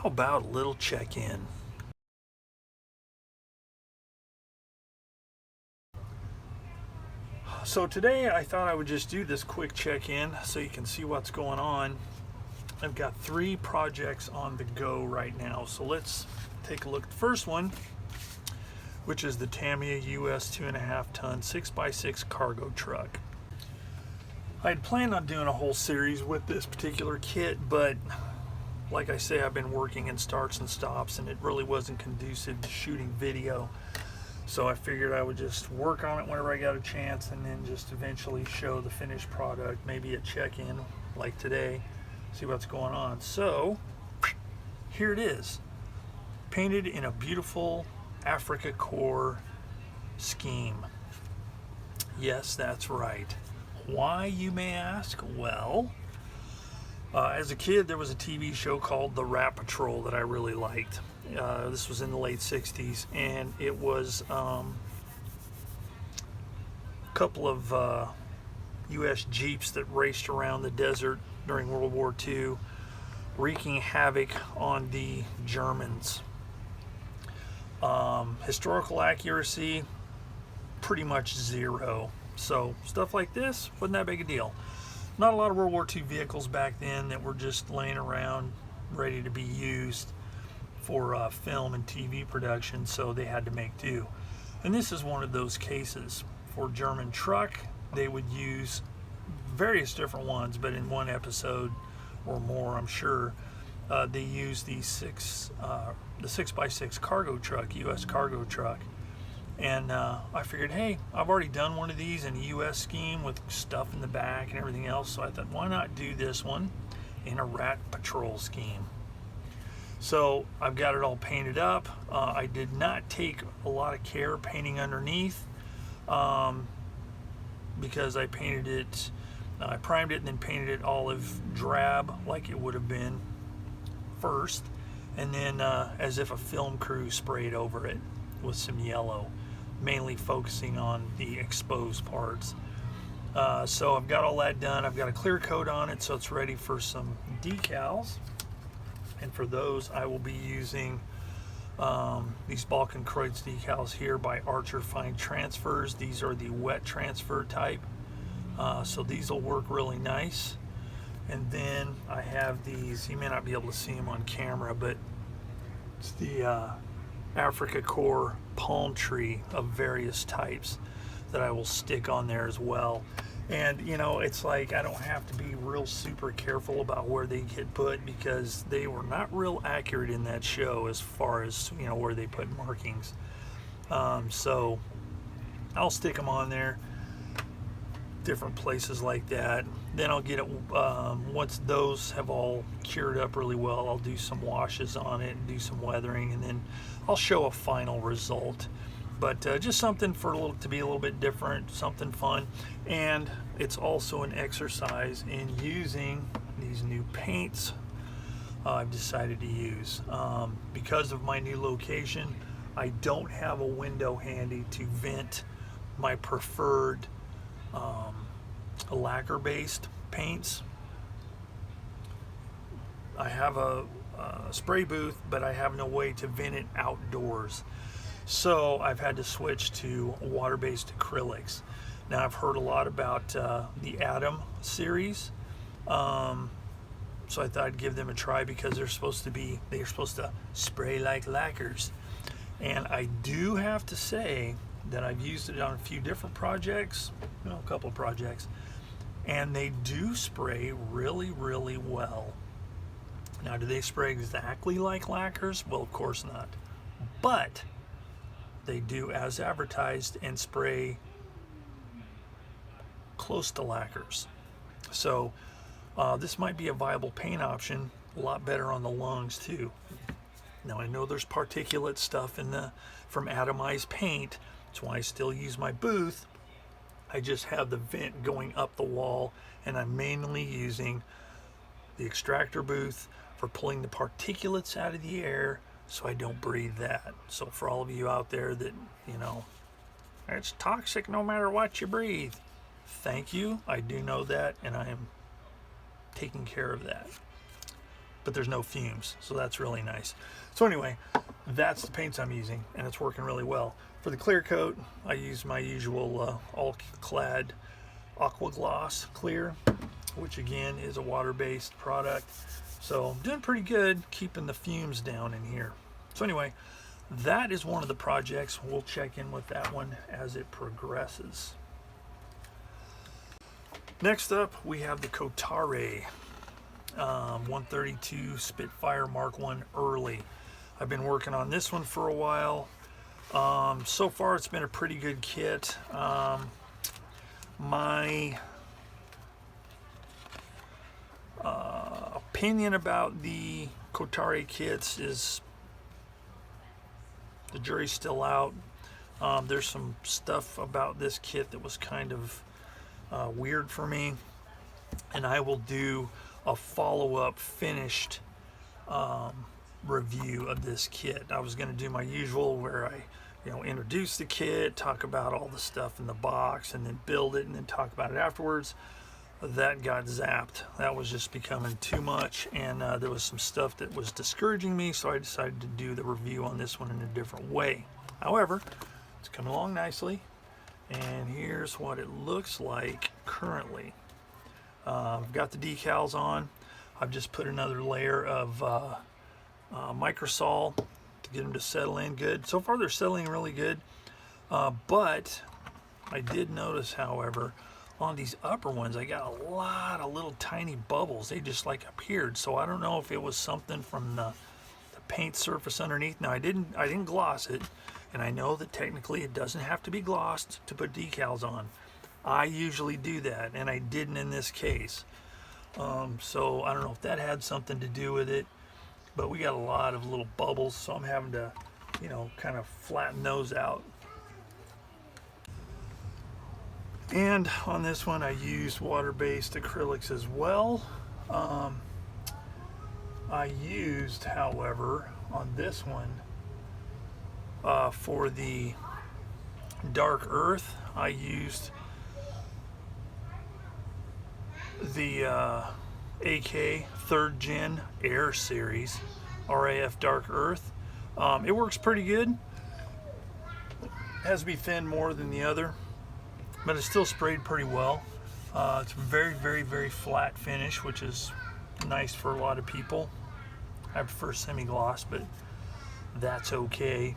how about a little check-in? So today I thought I would just do this quick check-in so you can see what's going on. I've got 3 projects on the go right now, so let's take a look at the first one, which is the Tamiya US 2.5 ton 6x6 cargo truck. I had planned on doing a whole series with this particular kit, but like I say, I've been working in starts and stops and it really wasn't conducive to shooting video. So I figured I would just work on it whenever I got a chance and then just eventually show the finished product, maybe a check-in like today, see what's going on. So here it is, painted in a beautiful Africa core scheme. Yes, that's right. Why, you may ask? Well, as a kid, there was a TV show called The Rat Patrol that I really liked. This was in the late 60s, and it was a couple of U.S. Jeeps that raced around the desert during World War II, wreaking havoc on the Germans. Historical accuracy, pretty much zero. So stuff like this wasn't that big a deal. Not a lot of World War II vehicles back then that were just laying around ready to be used for film and TV production, so they had to make do. And this is one of those cases. For German truck, they would use various different ones, but in one episode or more, I'm sure, they used the 6x6 cargo truck, US cargo truck. And I figured, hey, I've already done one of these in a US scheme with stuff in the back and everything else, so I thought, why not do this one in a Rat Patrol scheme? So I've got it all painted up. I did not take a lot of care painting underneath because I painted it, I primed it and then painted it olive drab like it would have been first, and then as if a film crew sprayed over it with some yellow, mainly focusing on the exposed parts. So I've got all that done. I've got a clear coat on it, so it's ready for some decals. And for those, I will be using these Balkenkreuz decals here by Archer Fine Transfers. These are the wet transfer type, so these will work really nice. And then I have these, you may not be able to see them on camera, but it's the Africa core palm tree of various types that I will stick on there as well. And you know, it's like I don't have to be real super careful about where they get put because they were not real accurate in that show as far as, you know, where they put markings. So I'll stick them on there, different places like that. Then I'll get it, once those have all cured up really well, I'll do some washes on it and do some weathering, and then I'll show a final result. But just something for to be a little bit different, something fun. And it's also an exercise in using these new paints I've decided to use. Because of my new location, I don't have a window handy to vent my preferred lacquer-based paints. I have a spray booth, but I have no way to vent it outdoors. So I've had to switch to water-based acrylics. Now I've heard a lot about the Atom series, so I thought I'd give them a try because they're supposed to spray like lacquers. And I do have to say that I've used it on a few different projects, a couple of projects, and they do spray really, really well. Now, do they spray exactly like lacquers? Well, of course not. But they do as advertised and spray close to lacquers. So this might be a viable paint option, a lot better on the lungs too. Now I know there's particulate stuff from atomized paint. That's why I still use my booth. I just have the vent going up the wall, and I'm mainly using the extractor booth for pulling the particulates out of the air so I don't breathe that. So for all of you out there that, you know, it's toxic no matter what you breathe, thank you. I do know that, and I am taking care of that. but there's no fumes, so that's really nice. So anyway, that's the paints I'm using, and it's working really well. For the clear coat, I use my usual all-clad Aqua Gloss clear, which again is a water-based product. So I'm doing pretty good keeping the fumes down in here. So anyway, that is one of the projects. We'll check in with that one as it progresses. Next up, we have the Kotare 132 Spitfire Mark I Early. I've been working on this one for a while. So far, it's been a pretty good kit. My opinion about the Kotare kits is the jury's still out. There's some stuff about this kit that was kind of weird for me, and I will do a follow-up finished review of this kit. I was going to do my usual where I introduce the kit, talk about all the stuff in the box, and then build it and then talk about it afterwards. That got zapped. That was just becoming too much, and there was some stuff that was discouraging me, so I decided to do the review on this one in a different way. However, it's coming along nicely, and here's what it looks like currently. I've got the decals on. I've just put another layer of Microsol to get them to settle in good. So far they're settling really good, but I did notice, however, on these upper ones I got a lot of little tiny bubbles. They just like appeared, so I don't know if it was something from the paint surface underneath. Now I didn't gloss it, and I know that technically it doesn't have to be glossed to put decals on. I usually do that, and I didn't in this case. So I don't know if that had something to do with it, but we got a lot of little bubbles, so I'm having to kind of flatten those out. And on this one I used water-based acrylics as well. I used, however, on this one for the Dark Earth, I used the AK 3rd Gen Air Series RAF Dark Earth. It works pretty good. It has to be thinned more than the other, but it's still sprayed pretty well. It's very, very, very flat finish, which is nice for a lot of people. I prefer semi-gloss, but that's okay.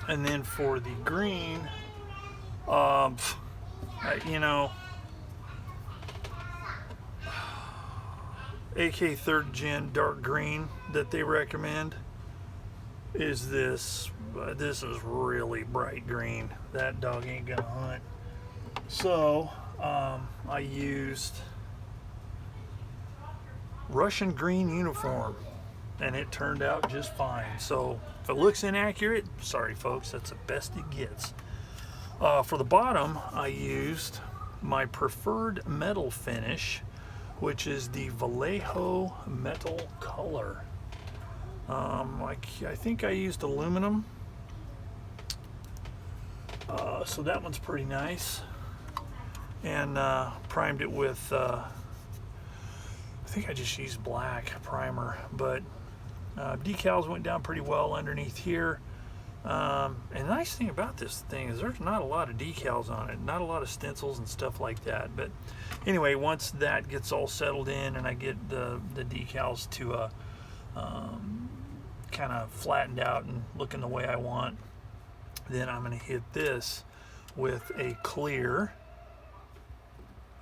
And then for the green, AK 3rd Gen Dark Green that they recommend is this. This is really bright green. That dog ain't gonna hunt. So I used Russian Green Uniform, and it turned out just fine. So if it looks inaccurate, sorry folks, that's the best it gets. For the bottom, I used my preferred metal finish, which is the Vallejo Metal Color. I think I used aluminum, so that one's pretty nice. And primed it with, I think I just used black primer, but decals went down pretty well underneath here. And the nice thing about this thing is there's not a lot of decals on it, not a lot of stencils and stuff like that. But anyway, once that gets all settled in and I get the decals to kind of flattened out and looking the way I want, then I'm going to hit this with a clear,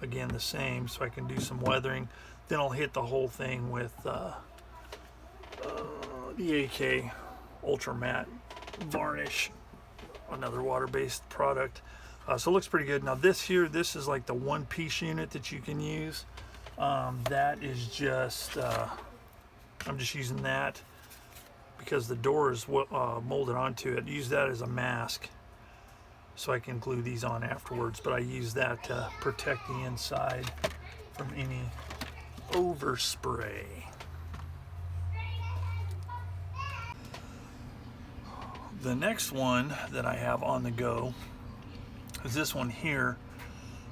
again the same, so I can do some weathering. Then I'll hit the whole thing with the AK Ultra Matte varnish, another water-based product. So it looks pretty good. Now this is like the one-piece unit that you can use. That is just I'm just using that because the door is molded onto it. Use that as a mask so I can glue these on afterwards, but I use that to protect the inside from any overspray. The next one that I have on the go is this one here.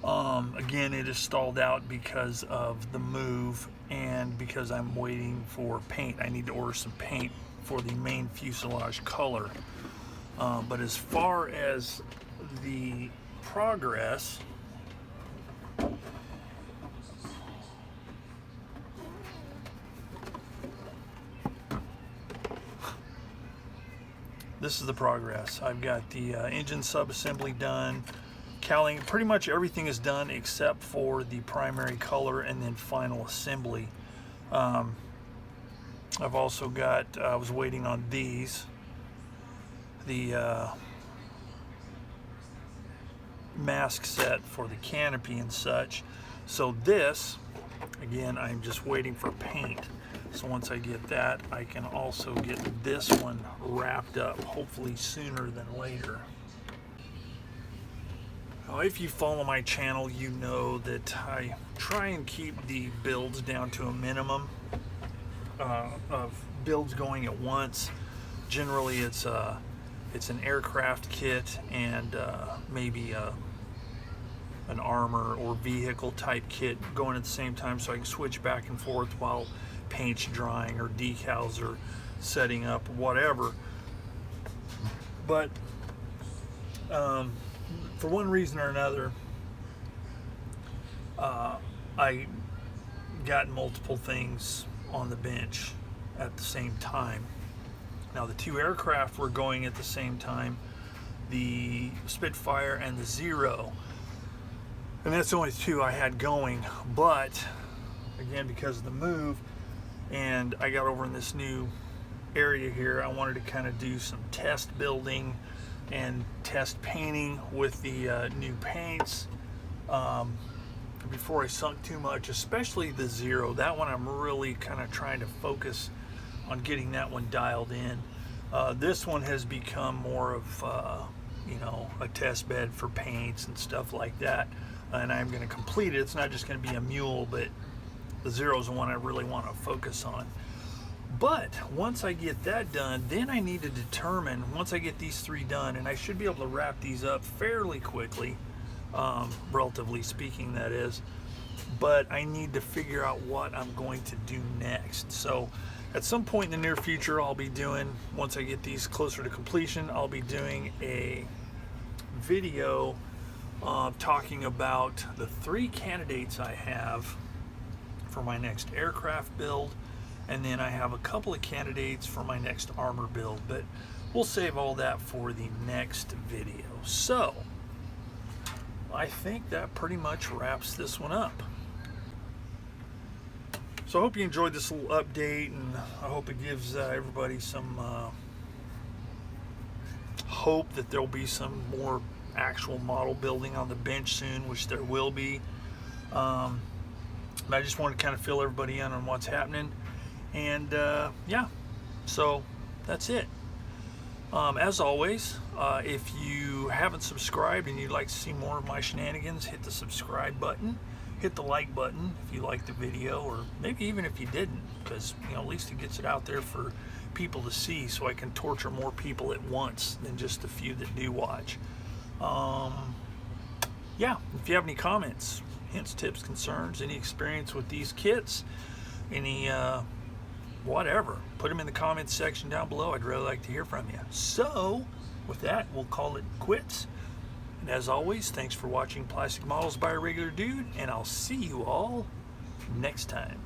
Again, it is stalled out because of the move and because I'm waiting for paint. I need to order some paint for the main fuselage color. But as far as the progress, this is the progress. I've got the engine sub-assembly done. Cowling, pretty much everything is done except for the primary color and then final assembly. I've also got, I was waiting on these, the mask set for the canopy and such. So this, again, I'm just waiting for paint. So once I get that, I can also get this one wrapped up, hopefully sooner than later. Now, if you follow my channel, you know that I try and keep the builds down to a minimum of builds going at once. Generally, it's an aircraft kit and maybe an armor or vehicle type kit going at the same time, so I can switch back and forth while paint's drying or decals are setting up, whatever. But for one reason or another, I got multiple things on the bench at the same time. Now, the two aircraft were going at the same time, the Spitfire and the Zero, and that's the only two I had going. But again, because of the move, and I got over in this new area here, I wanted to kind of do some test building and test painting with the new paints before I sunk too much, especially the Zero. That one I'm really kind of trying to focus on getting that one dialed in. This one has become more of you know, a test bed for paints and stuff like that, and I'm going to complete it. It's not just going to be a mule, but the Zero is the one I really want to focus on. But once I get that done, then I need to determine, once I get these three done, and I should be able to wrap these up fairly quickly, relatively speaking, that is, but I need to figure out what I'm going to do next. So at some point in the near future, I'll be doing, once I get these closer to completion, I'll be doing a video talking about the three candidates I have for my next aircraft build, and then I have a couple of candidates for my next armor build, but we'll save all that for the next video. So I think that pretty much wraps this one up. So I hope you enjoyed this little update, and I hope it gives everybody some hope that there'll be some more actual model building on the bench soon, which there will be. I just want to kind of fill everybody in on what's happening, and yeah, so that's it. As always, if you haven't subscribed and you'd like to see more of my shenanigans, hit the subscribe button, hit the like button if you liked the video, or maybe even if you didn't, because you know, at least it gets it out there for people to see, so I can torture more people at once than just the few that do watch. Yeah, if you have any comments, hints, tips, concerns, any experience with these kits, any whatever, put them in the comments section down below. I'd really like to hear from you. So with that, we'll call it quits, and as always, thanks for watching Plastic Models by a Regular Dude, and I'll see you all next time.